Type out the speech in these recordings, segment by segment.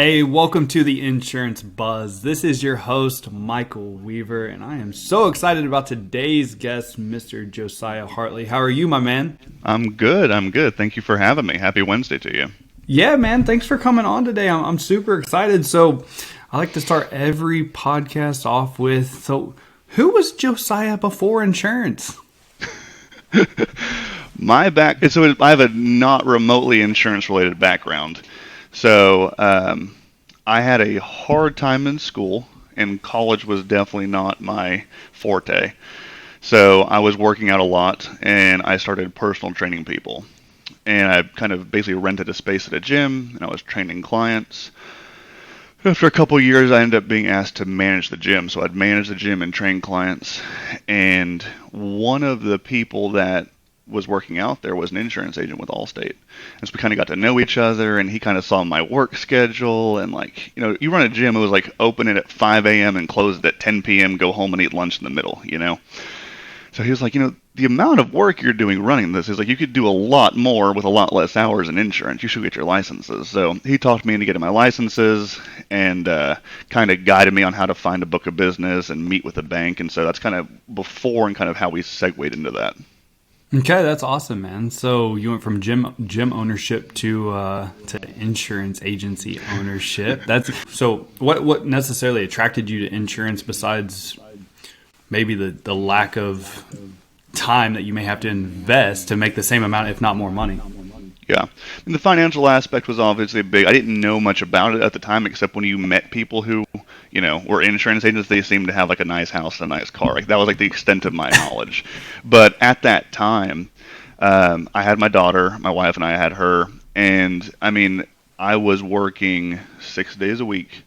Hey, welcome to the Insurance Buzz. This is your host, Michael Weaver, and I am so excited about today's guest, Mr. Josiah Hartley. How are you, my man? I'm good. Thank you for having me. Happy Wednesday to you. Yeah, man. Thanks for coming on today. I'm super excited. So I like to start every podcast off with, who was Josiah before insurance? I have a not remotely insurance-related background. So I had a hard time in school, and college was definitely not my forte. So I was working out a lot, and I started personal training people. And I kind of basically rented a space at a gym, and I was training clients. After a couple of years, I ended up being asked to manage the gym. So I'd manage the gym and train clients. And one of the people that was working out there was an insurance agent with Allstate. And so we kind of got to know each other, and he kind of saw my work schedule. And you run a gym, it was like open it at 5 a.m. and close it at 10 p.m., go home and eat lunch in the middle. So he was like, the amount of work you're doing running this is like you could do a lot more with a lot less hours in insurance. You should get your licenses. So he talked me into getting my licenses and kind of guided me on how to find a book of business and meet with the bank. And so that's kind of before and kind of how we segued into that. Okay, that's awesome, man. So you went from gym ownership to insurance agency ownership. So what necessarily attracted you to insurance besides maybe the lack of time that you may have to invest to make the same amount, if not more money? Yeah. The financial aspect was obviously big. I didn't know much about it at the time, except when you met people who, were insurance agents, they seemed to have like a nice house and a nice car. Like that was like the extent of my knowledge. But at that time, I had my daughter, my wife and I had her. And I was working 6 days a week.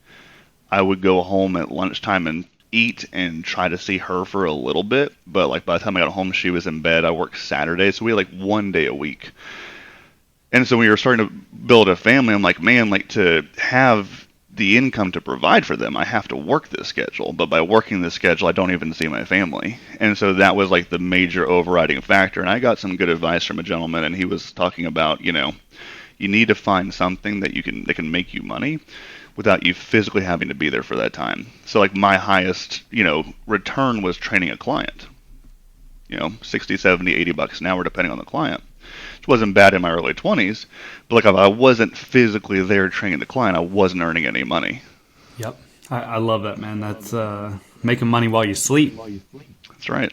I would go home at lunchtime and eat and try to see her for a little bit. But like by the time I got home, she was in bed. I worked Saturdays. So we had like 1 day a week. And so when we were starting to build a family, I'm like, man, like to have the income to provide for them, I have to work this schedule. But by working this schedule, I don't even see my family. And so that was like the major overriding factor. And I got some good advice from a gentleman, and he was talking about, you need to find something that can make you money without you physically having to be there for that time. So like my highest, return was training a client. 60, 70, $80 an hour depending on the client. Which wasn't bad in my early 20s, but like if I wasn't physically there training the client, I wasn't earning any money. Yep. I love that, man. That's making money while you sleep. That's right.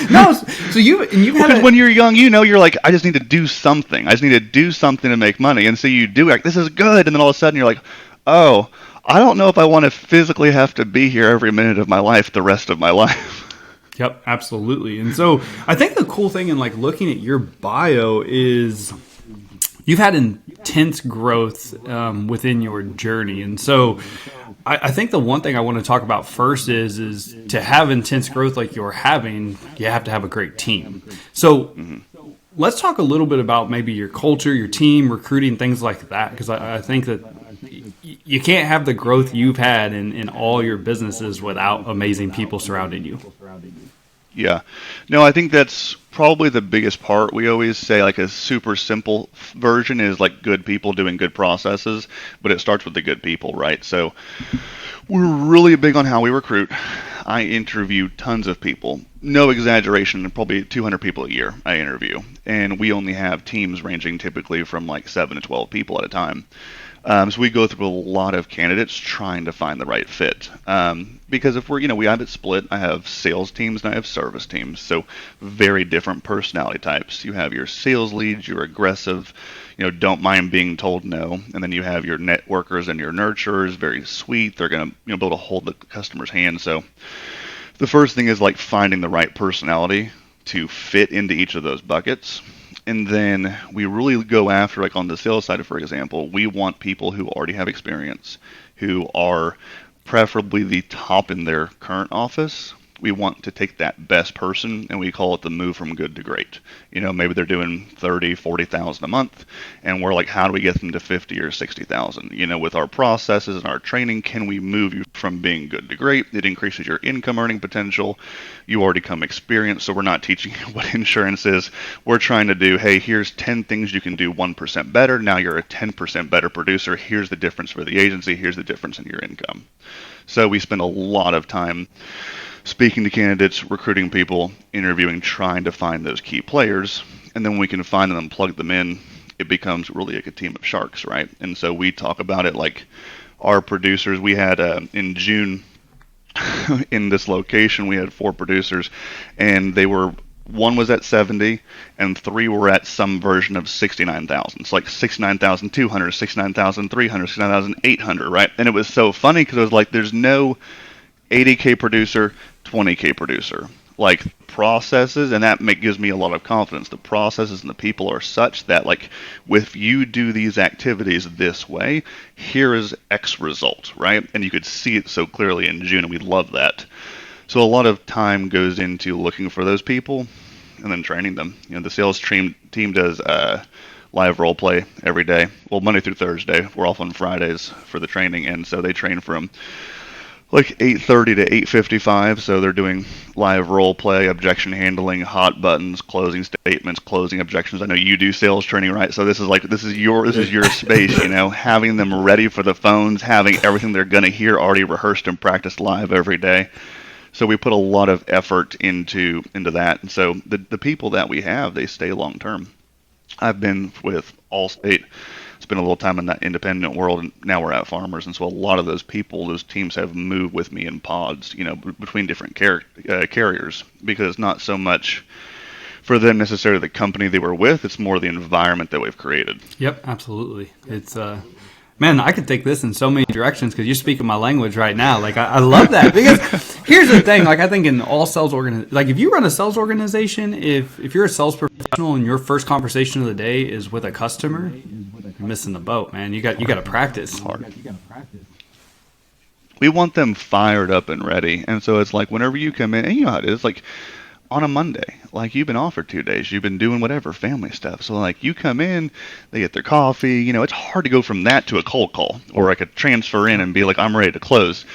No, so because when you're young, you're like, I just need to do something. I just need to do something to make money. And so you do like, this is good. And then all of a sudden you're like, oh, I don't know if I want to physically have to be here every minute of my life the rest of my life. Yep, absolutely. And so I think the cool thing in like looking at your bio is you've had intense growth within your journey. And so I think the one thing I want to talk about first is to have intense growth like you're having, you have to have a great team. So let's talk a little bit about maybe your culture, your team, recruiting, things like that, because I think that you can't have the growth you've had in all your businesses without amazing people surrounding you. Yeah. No, I think that's probably the biggest part. We always say like a super simple version is like good people doing good processes, but it starts with the good people, right? So we're really big on how we recruit. I interview tons of people. No exaggeration, probably 200 people a year I interview. And we only have teams ranging typically from like 7 to 12 people at a time. So we go through a lot of candidates trying to find the right fit. Because if we have it split, I have sales teams and I have service teams. So very different personality types. You have your sales leads, your aggressive, don't mind being told no. And then you have your networkers and your nurturers, very sweet. They're going to, be able to hold the customer's hand. So the first thing is like finding the right personality to fit into each of those buckets. And then we really go after, like on the sales side, for example, we want people who already have experience, who are preferably the top in their current office, We want to take that best person, and we call it the move from good to great. Maybe they're doing 30, 40,000 a month, and we're like, how do we get them to 50 or 60,000? With our processes and our training, can we move you from being good to great? It increases your income earning potential. You already come experienced, so we're not teaching you what insurance is. We're trying to do, hey, here's 10 things you can do 1% better. Now you're a 10% better producer. Here's the difference for the agency. Here's the difference in your income. So we spend a lot of time speaking to candidates, recruiting people, interviewing, trying to find those key players. And then when we can find them and plug them in, it becomes really like a team of sharks, right? And so we talk about it like our producers. We had in June in this location, we had 4 producers, and one was at 70 and 3 were at some version of 69,000. It's like 69,200, 69,300, 69,800, right? And it was so funny because it was like there's no 80K producer, 20K producer. Like processes, and that gives me a lot of confidence. The processes and the people are such that, like, if you do these activities this way, here is X result, right? And you could see it so clearly in June, and we love that. So a lot of time goes into looking for those people and then training them. The sales team does live role play every day. Well, Monday through Thursday. We're off on Fridays for the training, and so they train from like 8:30 to 8:55. So they're doing live role play, objection handling, hot buttons, closing statements, closing objections. I know you do sales training, right? So this is your space, having them ready for the phones, having everything they're going to hear already rehearsed and practiced live every day. So we put a lot of effort into that. And so the people that we have, they stay long term. I've been with Allstate, spent a little time in that independent world, and now we're at Farmers. And so a lot of those teams have moved with me in pods, between different carriers, because not so much for them necessarily the company they were with, it's more the environment that we've created. Yep, absolutely. It's man, I could take this in so many directions because you're speaking my language right now. Like, I love that, because here's the thing. Like, I think in all sales like if you run a sales organization, if you're a sales professional and your first conversation of the day is with a customer, you're missing the boat, man. You got to practice hard. We want them fired up and ready. And so it's like whenever you come in, and you know how it is, like on a Monday, like you've been off for 2 days, you've been doing whatever family stuff. So like you come in, they get their coffee, it's hard to go from that to a cold call or like a transfer in and be like, I'm ready to close.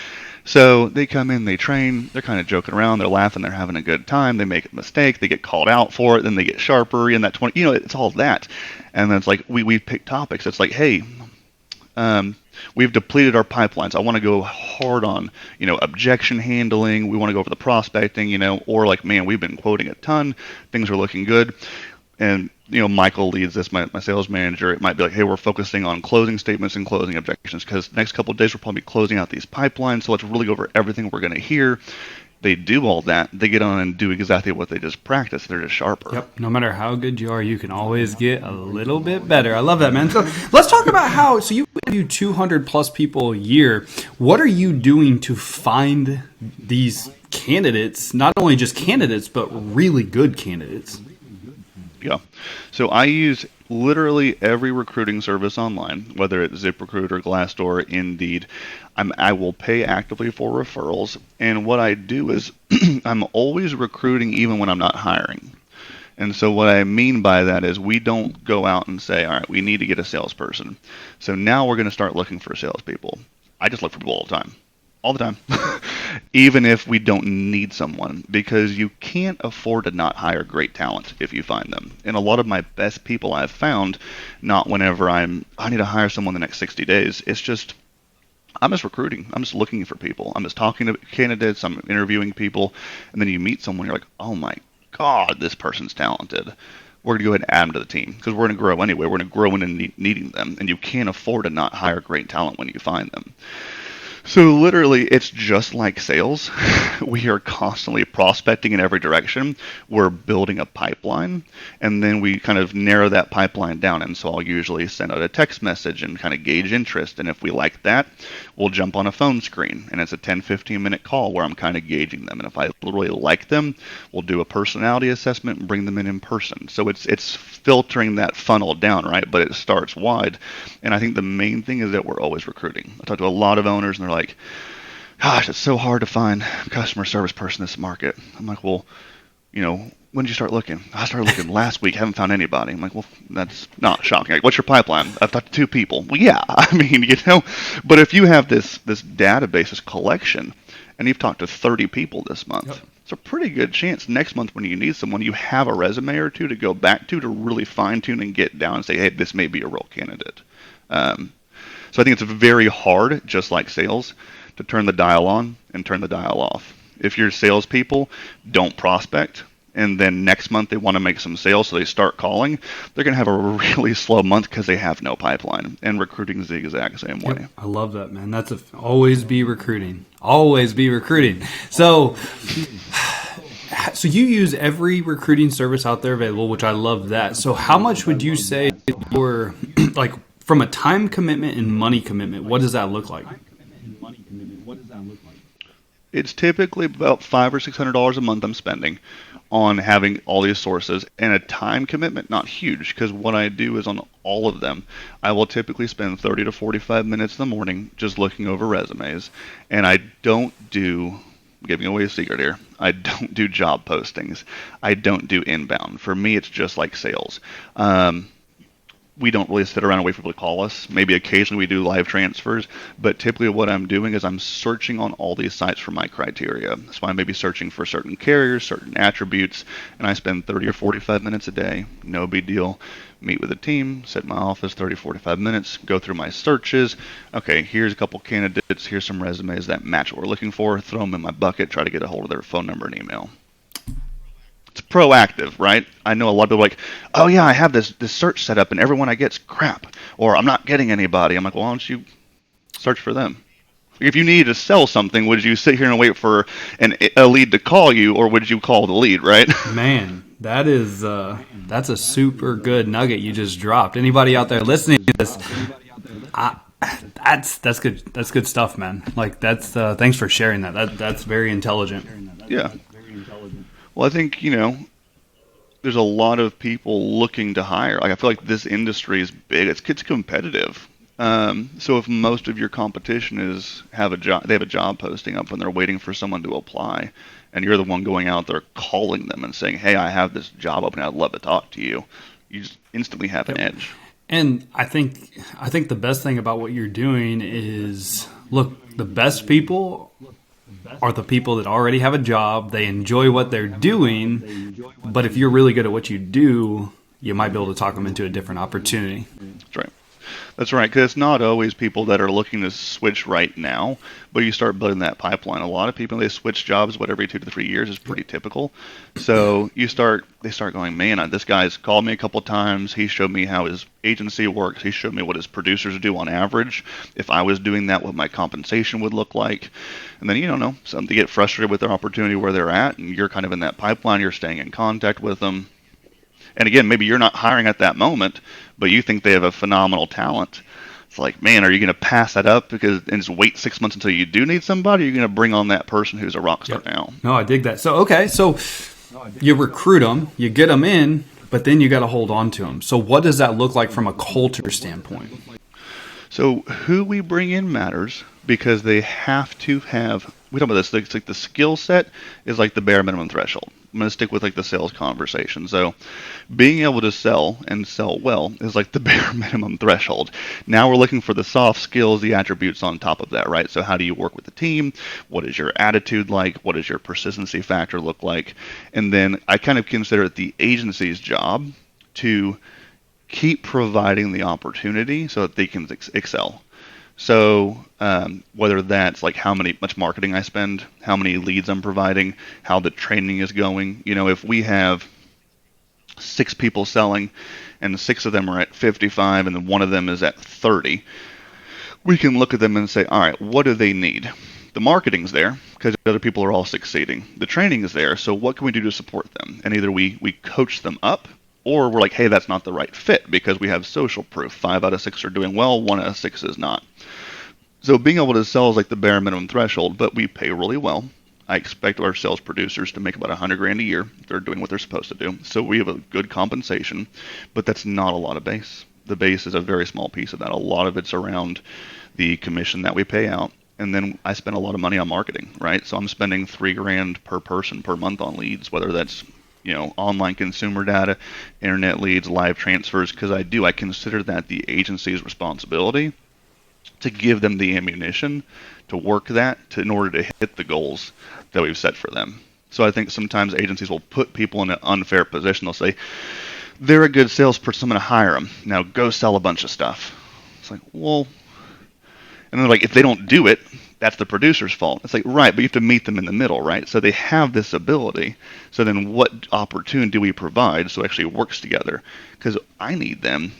So they come in, they train, they're kind of joking around, they're laughing, they're having a good time, they make a mistake, they get called out for it, then they get sharper in that 20, it's all that. And then it's like, we pick topics. It's like, hey, we've depleted our pipelines. I want to go hard on, objection handling. We want to go over the prospecting, or like, man, we've been quoting a ton. Things are looking good. And, Michael leads this, my sales manager. It might be like, hey, we're focusing on closing statements and closing objections because the next couple of days we're probably closing out these pipelines. So let's really go over everything we're going to hear. They do all that. They get on and do exactly what they just practiced. They're just sharper. Yep. No matter how good you are, you can always get a little bit better. I love that, man. So let's talk about so you interview 200 plus people a year. What are you doing to find these candidates, not only just candidates, but really good candidates? Yeah. So I use literally every recruiting service online, whether it's ZipRecruiter, Glassdoor, Indeed. I will pay actively for referrals. And what I do is I'm always recruiting even when I'm not hiring. And so what I mean by that is we don't go out and say, all right, we need to get a salesperson. So now we're going to start looking for salespeople. I just look for people all the time. All the time. Even if we don't need someone, because you can't afford to not hire great talent if you find them. And a lot of my best people I've found, not whenever I need to hire someone the next 60 days. It's just, I'm just recruiting. I'm just looking for people. I'm just talking to candidates. I'm interviewing people. And then you meet someone, you're like, oh my God, this person's talented. We're going to go ahead and add them to the team because we're going to grow anyway. We're going to grow into needing them. And you can't afford to not hire great talent when you find them. So literally, it's just like sales. We are constantly prospecting in every direction. We're building a pipeline, and then we kind of narrow that pipeline down. And so I'll usually send out a text message and kind of gauge interest. And if we like that, we'll jump on a phone screen. And it's a 10, 15-minute call where I'm kind of gauging them. And if I really like them, we'll do a personality assessment and bring them in person. So it's filtering that funnel down, right? But it starts wide. And I think the main thing is that we're always recruiting. I talk to a lot of owners, and they're like, gosh, it's so hard to find a customer service person in this market. I'm like, well, when did you start looking? I started looking last week. Haven't found anybody. I'm like, well, that's not shocking. Like, what's your pipeline? I've talked to 2 people. Well, yeah, I mean, but if you have this database, this collection, and you've talked to 30 people this month, Yep. it's a pretty good chance next month when you need someone, you have a resume or 2 to go back to really fine tune and get down and say, hey, this may be a real candidate. So I think it's very hard, just like sales, to turn the dial on and turn the dial off. If your salespeople don't prospect, and then next month they want to make some sales, so they start calling, they're going to have a really slow month because they have no pipeline. And recruiting is the exact same way. Yep. I love that, man. Always be recruiting. Always be recruiting. So you use every recruiting service out there available, which I love that. So how much would you say your, like, from a time commitment and money commitment, what does that look like? It's typically about $500 or $600 a month I'm spending on having all these sources, and a time commitment not huge, because what I do is on all of them, I will typically spend 30 to 45 minutes in the morning just looking over resumes, and I don't do, giving away a secret here, I don't do job postings. I don't do inbound. For me, it's just like sales. We don't really sit around and wait for people to call us. Maybe occasionally we do live transfers, but typically what I'm doing is I'm searching on all these sites for my criteria. So I may be searching for certain carriers, certain attributes, and I spend 30 or 45 minutes a day. No big deal. Meet with a team, sit in my office 30, 45 minutes, go through my searches. Okay, here's a couple candidates, here's some resumes that match what we're looking for, throw them in my bucket, try to get a hold of their phone number and email. It's proactive, right? I know a lot of people are like, oh yeah, I have this search set up and everyone I get's crap, or I'm not getting anybody. I'm like, well, why don't you search for them? If you needed to sell something, would you sit here and wait for a lead to call you, or would you call the lead, right? Man, that's a super good nugget you just dropped. Anybody out there listening to this, that's good. That's good stuff, man. Like thanks for sharing that. That's very intelligent. Yeah. Well, I think, there's a lot of people looking to hire. Like, I feel like this industry is big. It's competitive. So if most of your competition have a job posting up and they're waiting for someone to apply, and you're the one going out there calling them and saying, hey, I have this job open, I'd love to talk to you, you just instantly have an edge. And I think the best thing about what you're doing is, look, the best people are the people that already have a job. They enjoy what they're doing, but if you're really good at what you do, you might be able to talk them into a different opportunity. That's right. That's right, because it's not always people that are looking to switch right now, but you start building that pipeline. A lot of people, they switch jobs, every 2 to 3 years is pretty typical. So they start going, man, this guy's called me a couple times. He showed me how his agency works. He showed me what his producers do on average. If I was doing that, what my compensation would look like. And then, some they get frustrated with their opportunity where they're at, and you're kind of in that pipeline. You're staying in contact with them. And again, maybe you're not hiring at that moment, but you think they have a phenomenal talent. It's like, man, are you going to pass that up and just wait 6 months until you do need somebody? Or are you going to bring on that person who's a rock star now? No, I dig that. So you recruit them, you get them in, but then you got to hold on to them. So what does that look like from a culture standpoint? So who we bring in matters, because they have to have, we talk about this, it's like the skill set is like the bare minimum threshold. I'm going to stick with like the sales conversation. So being able to sell and sell well is like the bare minimum threshold. Now we're looking for the soft skills, the attributes on top of that, right? So how do you work with the team? What is your attitude like? What does your persistency factor look like? And then I kind of consider it the agency's job to keep providing the opportunity so that they can excel. So whether that's like how much marketing I spend, how many leads I'm providing, how the training is going. If we have 6 people selling and 6 of them are at 55 and then 1 of them is at 30, we can look at them and say, all right, what do they need? The marketing's there because the other people are all succeeding. The training is there, so what can we do to support them? And either we coach them up, or we're like, hey, that's not the right fit because we have social proof. 5 out of 6 are doing well, 1 out of 6 is not. So being able to sell is like the bare minimum threshold, but we pay really well. I expect our sales producers to make about $100,000 a year if they're doing what they're supposed to do. So we have a good compensation, but that's not a lot of base. The base is a very small piece of that. A lot of it's around the commission that we pay out, and then I spend a lot of money on marketing, right? So I'm spending $3,000 per person per month on leads, whether that's online consumer data, internet leads, live transfers, because I consider that the agency's responsibility to give them the ammunition to work that in order to hit the goals that we've set for them. So I think sometimes agencies will put people in an unfair position. They'll say, they're a good salesperson, I'm going to hire them. Now go sell a bunch of stuff. It's like, well, and they're like, if they don't do it, that's the producer's fault. It's like, right, but you have to meet them in the middle, right? So they have this ability. So then what opportunity do we provide so it actually works together? Because I need them.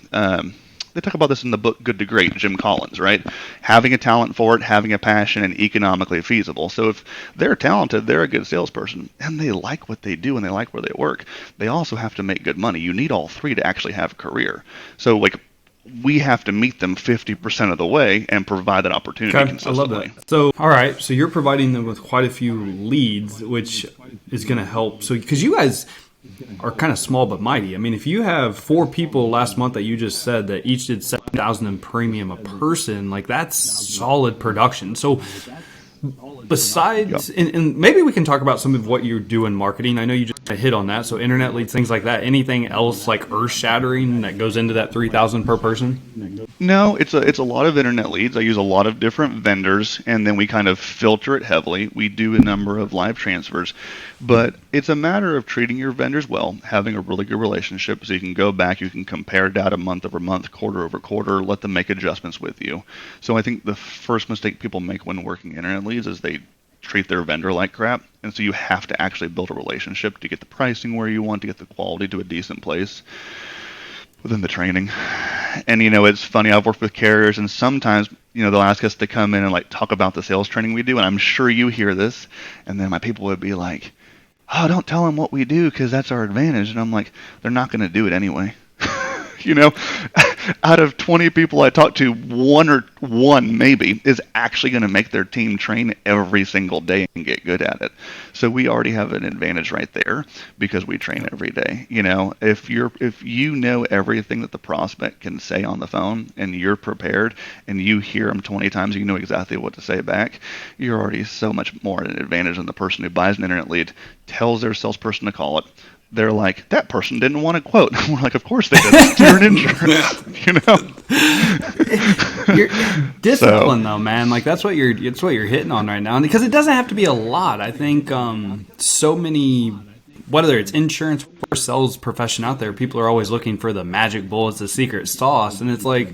They talk about this in the book Good to Great, Jim Collins, right? Having a talent for it, having a passion, and economically feasible. So if they're talented, they're a good salesperson, and they like what they do and they like where they work, they also have to make good money. You need all three to actually have a career. So like, we have to meet them 50% of the way and provide that opportunity consistently. I love that. So, all right, so you're providing them with quite a few leads, which is going to help. So, because you guys are kind of small but mighty. I mean, if you have 4 people last month that you just said that each did $7,000 in premium a person, like that's solid production. So, besides, and maybe we can talk about some of what you do in marketing. I know you just hit on that. So internet leads, things like that. Anything else like earth shattering that goes into that 3,000 per person? No, it's a lot of internet leads. I use a lot of different vendors, and then we kind of filter it heavily. We do a number of live transfers, but it's a matter of treating your vendors well, having a really good relationship so you can go back, you can compare data month over month, quarter over quarter, let them make adjustments with you. So I think the first mistake people make when working internet leads is they treat their vendor like crap, and so you have to actually build a relationship to get the pricing where you want, to get the quality to a decent place within the training. And it's funny, I've worked with carriers, and sometimes they'll ask us to come in and like talk about the sales training we do, and I'm sure you hear this, and then my people would be like, oh, don't tell them what we do because that's our advantage. And I'm like, they're not going to do it anyway. Out of 20 people I talk to, one maybe is actually going to make their team train every single day and get good at it. So we already have an advantage right there because we train every day. If you know everything that the prospect can say on the phone and you're prepared and you hear them 20 times, you know exactly what to say back, you're already so much more at an advantage than the person who buys an internet lead, tells their salesperson to call it. They're like, that person didn't want a quote. We're like, of course they didn't. You're an insurance, You're discipline, though, man. Like it's what you're hitting on right now, and because it doesn't have to be a lot. I think so many, whether it's insurance or sales profession out there, people are always looking for the magic bullets, the secret sauce, and it's like,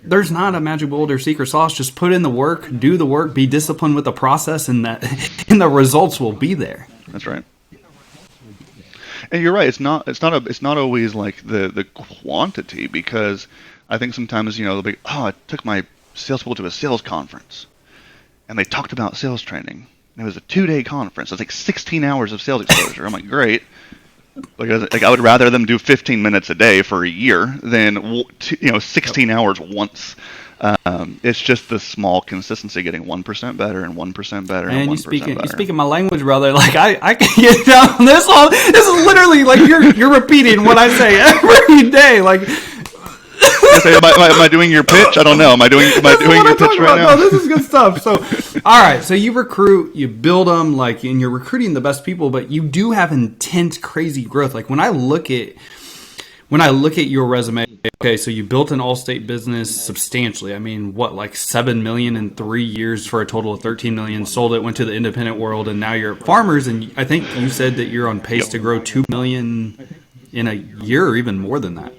there's not a magic bullet or secret sauce. Just put in the work, do the work, be disciplined with the process, and the results will be there. That's right. And you're right. It's not always like the quantity, because I think sometimes they'll be, oh, I took my salespeople to a sales conference, and they talked about sales training. And it was a 2-day conference. It's like 16 hours of sales exposure. I'm like, great. Like I would rather them do 15 minutes a day for a year than 16 hours once. It's just the small consistency, getting 1% better and 1% better and 1% better. You speaking my language, brother. Like I can get down on this. This is literally like you're repeating what I say every day. Like, am I doing your pitch? I don't know. Am I doing your pitch right now? No, this is good stuff. So, all right. So you recruit, you build them, and you're recruiting the best people, but you do have intense, crazy growth. Like when I look at your resume, okay, so you built an Allstate business substantially. I mean, like $7 million in 3 years for a total of $13 million. Sold it, went to the independent world, and now you're farmers. And I think you said that you're on pace to grow $2 million in a year, or even more than that.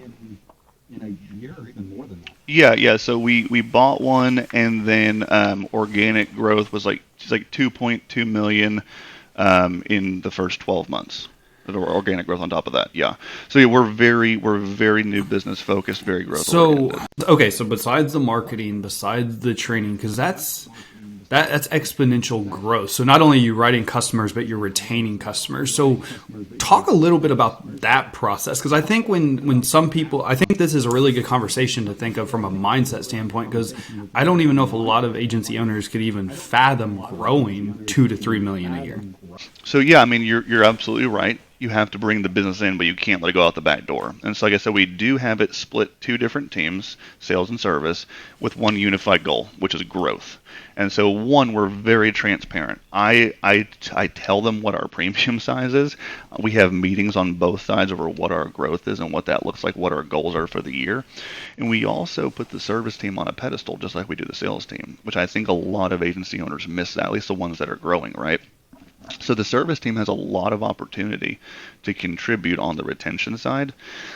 Yeah. So we bought one, and then organic growth was like 2.2 million in the first 12 months. Organic growth on top of that, yeah. So yeah, we're very new business focused, very growth oriented. Okay, so besides the marketing, besides the training, because that's exponential growth. So not only are you writing customers, but you're retaining customers. So talk a little bit about that process, because I think when some people, I think this is a really good conversation to think of from a mindset standpoint, because I don't even know if a lot of agency owners could even fathom growing $2 to $3 million a year. So yeah, I mean you're absolutely right. you have to bring the business in, but you can't let it go out the back door. And so, like I said, we do have it split two different teams, sales and service, with one unified goal, which is growth. And so, one, we're very transparent. I tell them what our premium size is. We have meetings on both sides over what our growth is and what that looks like, what our goals are for the year. And we also put the service team on a pedestal, just like we do the sales team, which I think a lot of agency owners miss that, at least the ones that are growing, right? So the service team has a lot of opportunity to contribute on the retention side.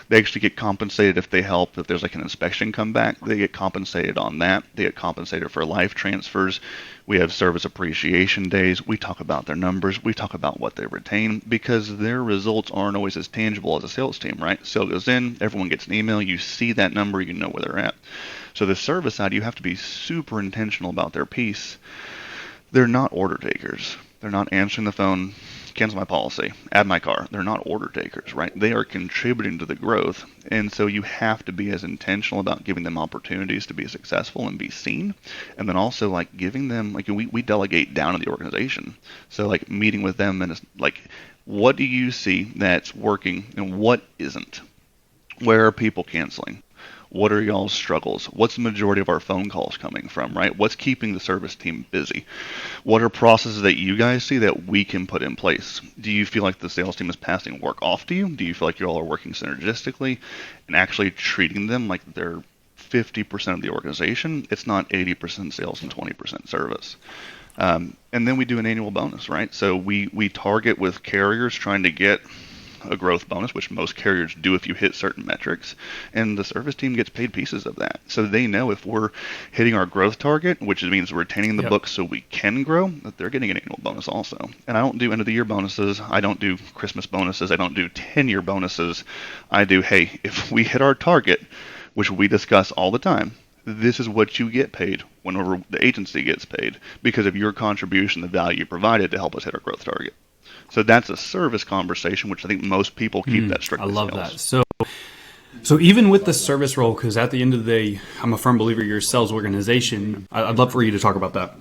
They actually get compensated if they help. If there's like an inspection come back, they get compensated on that. They get compensated for life transfers. We have service appreciation days. We talk about their numbers. We talk about what they retain because their results aren't always as tangible as a sales team, right? Sale goes in, everyone gets an email. You see that number, you know where they're at. So the service side, you have to be super intentional about their piece. They're not order takers. They're not answering the phone, cancel my policy, add my car. They're not order takers, right? They are contributing to the growth. And so you have to be as intentional about giving them opportunities to be successful and be seen. And then also like giving them, like we delegate down in the organization. So like meeting with them and it's like, what do you see that's working and what isn't? Where are people canceling? What are y'all's struggles? What's the majority of our phone calls coming from, right? What's keeping the service team busy? What are processes that you guys see that we can put in place? Do you feel like the sales team is passing work off to you? Do you feel like you all are working synergistically and actually treating them like they're 50% of the organization? It's not 80% sales and 20% service. And then we do an annual bonus, right? So we target with carriers trying to get a growth bonus, which most carriers do if you hit certain metrics, and the service team gets paid pieces of that. So they know if we're hitting our growth target, which means retaining the book so we can grow, that they're getting an annual bonus also. And I don't do end of the year bonuses. I don't do Christmas bonuses. I don't do 10-year bonuses. I do, hey, if we hit our target, which we discuss all the time, this is what you get paid whenever the agency gets paid because of your contribution, the value you provided to help us hit our growth target. So that's a service conversation, which I think most people keep that strictly I love sales. that. So even with the service role, because at the end of the day, I'm a firm believer you're a sales organization. I'd love for you to talk about that.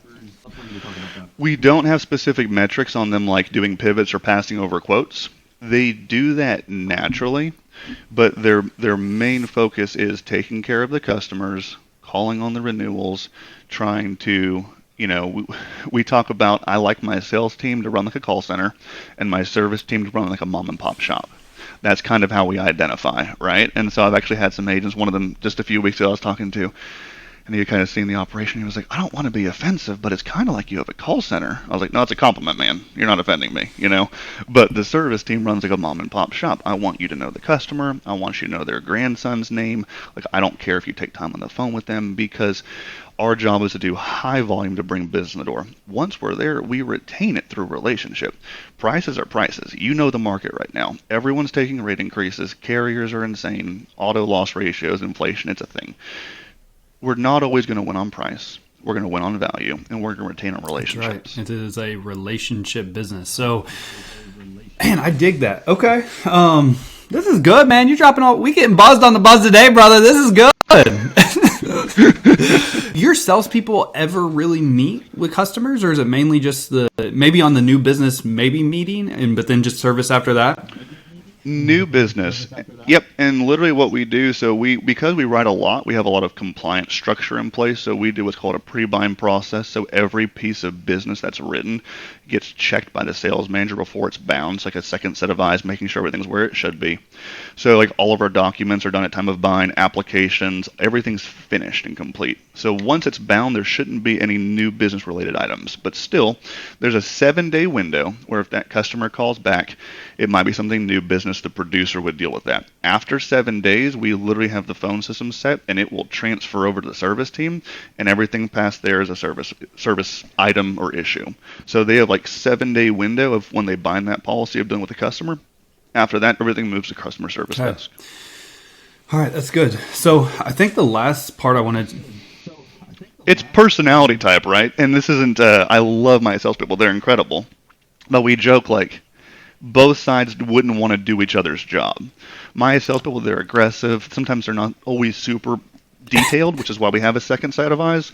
We don't have specific metrics on them like doing pivots or passing over quotes. They do that naturally, but their main focus is taking care of the customers, calling on the renewals, trying to we talk about I like my sales team to run like a call center and my service team to run like a mom and pop shop. That's kind of how we identify, right? And so I've actually had some agents, one of them just a few weeks ago I was talking to, and he had kind of seen the operation. He was like, I don't want to be offensive, but it's kind of like you have a call center. I was like, no, it's a compliment, man. You're not offending me, But the service team runs like a mom and pop shop. I want you to know the customer. I want you to know their grandson's name. Like, I don't care if you take time on the phone with them because our job is to do high volume to bring business in the door. Once we're there, we retain it through relationship. Prices are prices. You know the market right now. Everyone's taking rate increases. Carriers are insane. Auto loss ratios, inflation, it's a thing. We're not always going to win on price. We're going to win on value, and we're going to retain our relationships. Right. It is a relationship business. So, man, I dig that. Okay. This is good, man. You're dropping all. We getting buzzed on the buzz today, brother. This is good. Your salespeople ever really meet with customers, or is it mainly just maybe on the new business meeting, but then just service after that? New business. Yep, and literally what we do, so because we write a lot, we have a lot of compliance structure in place, so we do what's called a pre-bind process, so every piece of business that's written gets checked by the sales manager before it's bound. It's like a second set of eyes, making sure everything's where it should be. So like all of our documents are done at time of bind, applications, everything's finished and complete. So once it's bound, there shouldn't be any new business related items, but still, there's a 7-day window where if that customer calls back, it might be something new business. The producer would deal with that. After 7 days, we literally have the phone system set, and it will transfer over to the service team, and everything past there is a service item or issue. So they have like 7-day window of when they bind that policy of dealing with the customer. After that, everything moves to customer service desk. All right, that's good. So I think the last part I wanted. It's personality type, right? And this isn't. I love my salespeople; they're incredible. But we joke like both sides wouldn't want to do each other's job. My salespeople, they're aggressive. Sometimes they're not always super detailed, which is why we have a second set of eyes.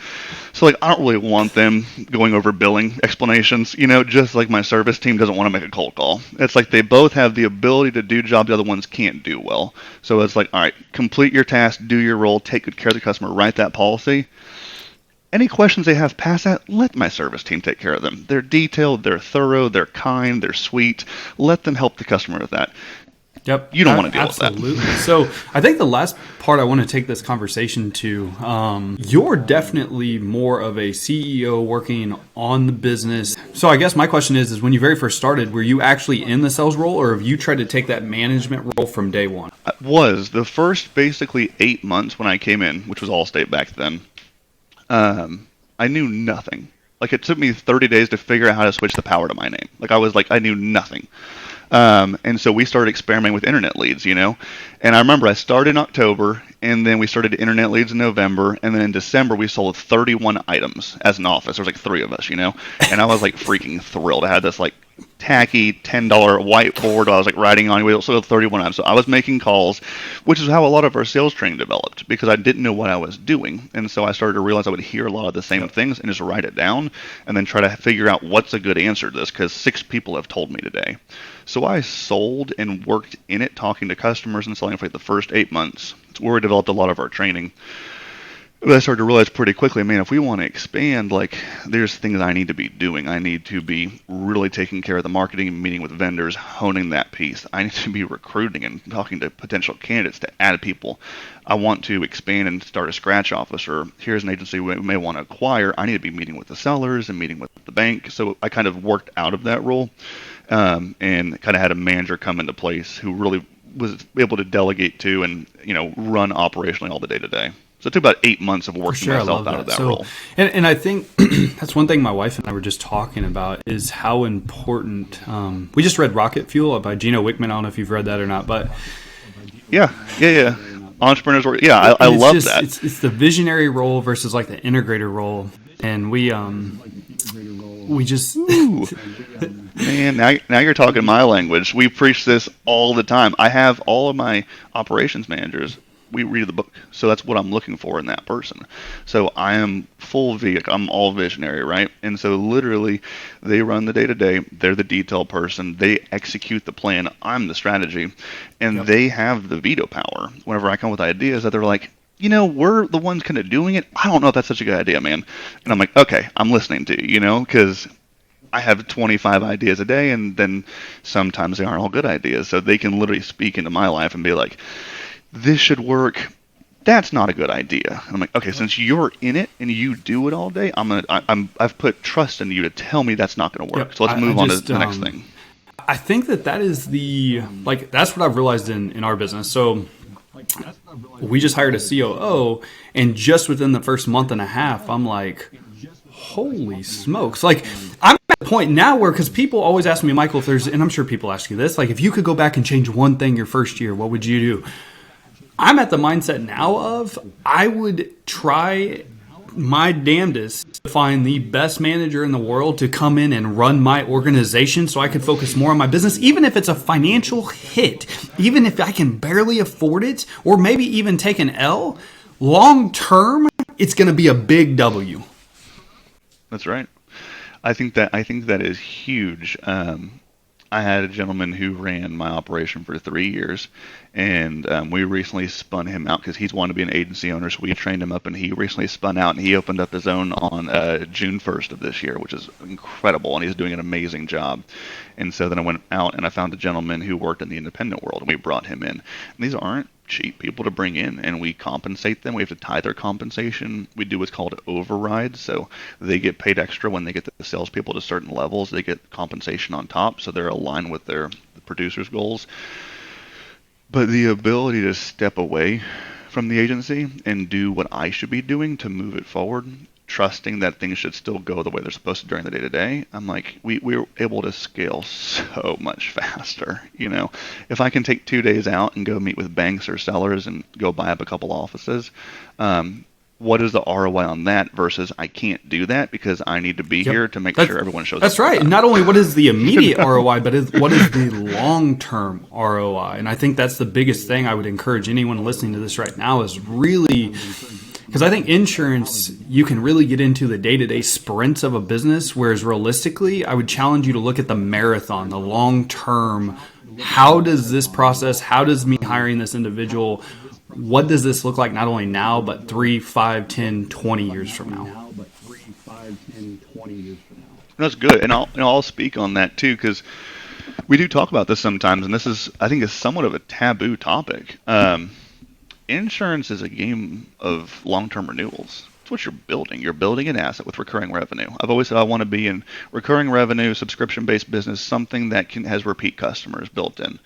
So like I don't really want them going over billing explanations, just like my service team doesn't want to make a cold call. It's like they both have the ability to do jobs the other ones can't do well. So it's like, all right, complete your task, do your role, take good care of the customer, write that policy. Any questions they have past that, let my service team take care of them. They're detailed, they're thorough, they're kind, they're sweet. Let them help the customer with that. Yep. You don't want to deal with that. Absolutely. So I think the last part I want to take this conversation to, you're definitely more of a CEO working on the business. So I guess my question is when you very first started, were you actually in the sales role, or have you tried to take that management role from day one? I was. The first basically 8 months when I came in, which was Allstate back then, I knew nothing. Like it took me 30 days to figure out how to switch the power to my name. I knew nothing. And so we started experimenting with internet leads, And I remember I started in October, and then we started internet leads in November, and then in December we sold 31 items as an office. There was like 3 of us, And I was like freaking thrilled. I had this like tacky $10 whiteboard I was like writing on. We sold 31 items. So I was making calls, which is how a lot of our sales training developed, because I didn't know what I was doing. And so I started to realize I would hear a lot of the same things and just write it down and then try to figure out what's a good answer to this, because 6 people have told me today. So I sold and worked in it, talking to customers and selling for like the first 8 months. It's where we developed a lot of our training. But I started to realize pretty quickly, man, if we want to expand, like there's things I need to be doing. I need to be really taking care of the marketing, meeting with vendors, honing that piece. I need to be recruiting and talking to potential candidates to add people. I want to expand and start a scratch office, or here's an agency we may want to acquire. I need to be meeting with the sellers and meeting with the bank. So I kind of worked out of that role, and kind of had a manager come into place who really was able to delegate to and run operationally all the day to day. So it took about 8 months of working myself out of that role. And I think that's one thing my wife and I were just talking about is how important. We just read Rocket Fuel by Gino Wickman. I don't know if you've read that or not, but yeah. Entrepreneurs work. Yeah, I love that. It's the visionary role versus like the integrator role, and we just. Ooh. Man, now you're talking my language. We preach this all the time. I have all of my operations managers. We read the book, so that's what I'm looking for in that person. So I am I'm all visionary, right? And so literally, they run the day-to-day. They're the detail person. They execute the plan. I'm the strategy, and they have the veto power. Whenever I come with ideas that they're like, we're the ones kind of doing it. I don't know if that's such a good idea, man. And I'm like, okay, I'm listening to you, because I have 25 ideas a day, and then sometimes they aren't all good ideas. So they can literally speak into my life and be like, this should work. That's not a good idea. And I'm like, okay, since you're in it and you do it all day, I've put trust in you to tell me that's not going to work. So let's move on to the next thing. I think that is that's what I've realized in our business. So we just hired a COO, and just within the first month and a half, I'm like, holy smokes. Like, I'm at the point now where, because people always ask me, Michael, and I'm sure people ask you this, like, if you could go back and change one thing your first year, what would you do? I'm at the mindset now of I would try my damnedest to find the best manager in the world to come in and run my organization so I could focus more on my business, even if it's a financial hit, even if I can barely afford it, or maybe even take an L. Long term, it's going to be a big W. That's right. I think that is huge. I had a gentleman who ran my operation for 3 years, and we recently spun him out because he's wanted to be an agency owner, so we trained him up, and he recently spun out, and he opened up his own on June 1st of this year, which is incredible, and he's doing an amazing job. And so then I went out and I found a gentleman who worked in the independent world, and we brought him in. And these aren't cheap people to bring in, and we compensate them. We have to tie their compensation. We do what's called overrides, so they get paid extra when they get the salespeople to certain levels. They get compensation on top, so they're aligned with the producer's goals. But the ability to step away from the agency and do what I should be doing to move it forward, trusting that things should still go the way they're supposed to during the day-to-day, I'm like, we're able to scale so much faster. If I can take 2 days out and go meet with banks or sellers and go buy up a couple offices, what is the ROI on that versus I can't do that because I need to be here to make sure everyone shows up. That's right. And not only what is the immediate ROI, but what is the long-term ROI? And I think that's the biggest thing I would encourage anyone listening to this right now is really, because I think insurance, you can really get into the day-to-day sprints of a business, whereas realistically, I would challenge you to look at the marathon, the long-term. How does this process, how does me hiring this individual, what does this look like not only now, but 3, 5, 10, 20 years from now? That's good. And I'll speak on that too, because we do talk about this sometimes, and this is, I think, is somewhat of a taboo topic. Insurance is a game of long-term renewals. It's what you're building. You're building an asset with recurring revenue. I've always said I want to be in recurring revenue, subscription-based business, something that has repeat customers built in.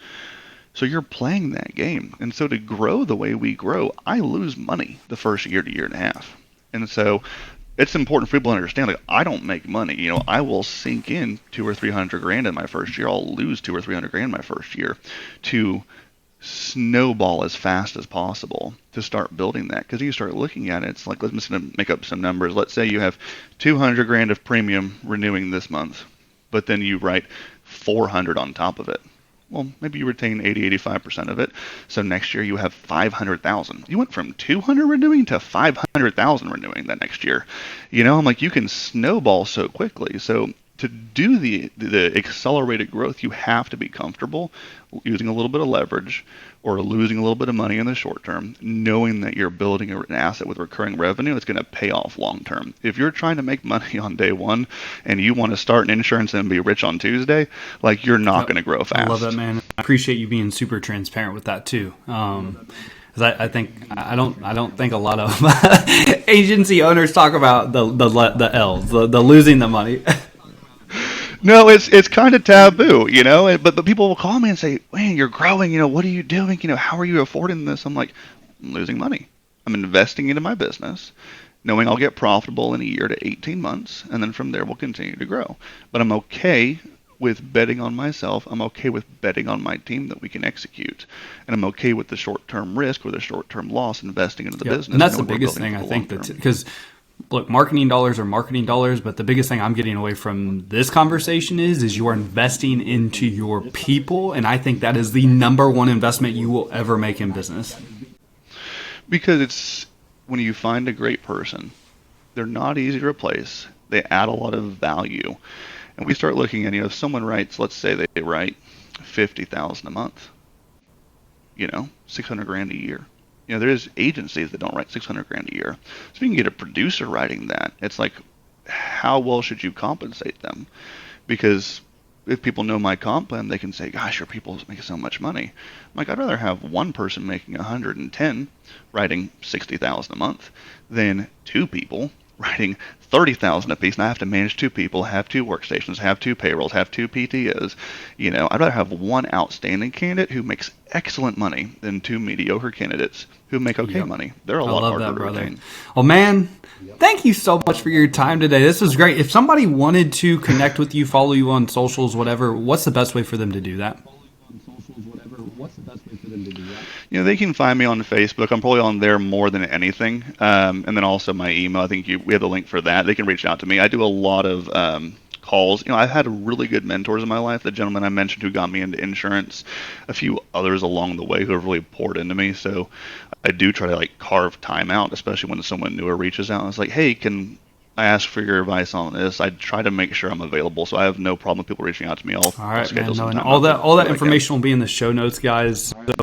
So you're playing that game. And so to grow the way we grow, I lose money the first year to year and a half. And so it's important for people to understand, like, I don't make money. You know, I will sink in 200 or 300 grand in my first year. I'll lose 200 or 300 grand in my first year to snowball as fast as possible to start building that. Because you start looking at it, it's like, let's just make up some numbers. Let's say you have 200 grand of premium renewing this month, but then you write 400 on top of it. Well, maybe you retain 80-85% of it. So next year you have 500,000. You went from 200 renewing to 500,000 renewing that next year. You know, I'm like, you can snowball so quickly. So to do the accelerated growth, you have to be comfortable using a little bit of leverage or losing a little bit of money in the short term, knowing that you're building an asset with recurring revenue that's going to pay off long term. If you're trying to make money on day one and you want to start an insurance and be rich on Tuesday, like, you're not going to grow fast. I love that, man. I appreciate you being super transparent with that too. Because I don't think a lot of agency owners talk about the L's, the losing the money. No, it's kind of taboo, you know. But people will call me and say, "Man, you're growing. You know, what are you doing? You know, how are you affording this?" I'm like, I'm losing money. I'm investing into my business, knowing I'll get profitable in a year to 18 months, and then from there we'll continue to grow. But I'm okay with betting on myself. I'm okay with betting on my team that we can execute, and I'm okay with the short-term risk or the short-term loss investing into the business. And that's the biggest thing, I think, because. Look, marketing dollars are marketing dollars, but the biggest thing I'm getting away from this conversation is you are investing into your people, and I think that is the number one investment you will ever make in business. Because it's when you find a great person, they're not easy to replace. They add a lot of value, and we start looking at, you know, if someone writes, let's say they write 50,000 a month, you know, 600 grand a year. You know, there's agencies that don't write 600 grand a year. So if you can get a producer writing that, it's like, how well should you compensate them? Because if people know my comp plan, they can say, gosh, your people make so much money. I'm like, I'd rather have one person making 110 writing 60,000 a month than two people writing 30,000 a piece, and I have to manage two people, have two workstations, have two payrolls, have two PTOs. You know, I'd rather have one outstanding candidate who makes excellent money than two mediocre candidates who make okay money. They're a lot harder to retain. Well, man, thank you so much for your time today. This was great. If somebody wanted to connect with you, follow you on socials, whatever, what's the best way for them to do that? You know, they can find me on Facebook. I'm probably on there more than anything. And then also my email. I think we have the link for that. They can reach out to me. I do a lot of calls. You know, I've had really good mentors in my life. The gentleman I mentioned who got me into insurance, a few others along the way who have really poured into me. So I do try to, like, carve time out, especially when someone newer reaches out. It's like, hey, can I ask for your advice on this? I try to make sure I'm available, so I have no problem with people reaching out to me. All right, man. No, and all that information will be in the show notes, guys. So,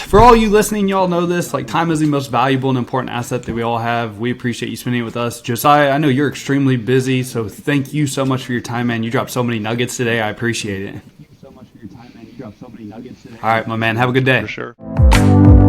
for all you listening, y'all know this. Like, time is the most valuable and important asset that we all have. We appreciate you spending it with us. Josiah, I know you're extremely busy, so thank you so much for your time, man. You dropped so many nuggets today. I appreciate it. All right, my man. Have a good day. For sure.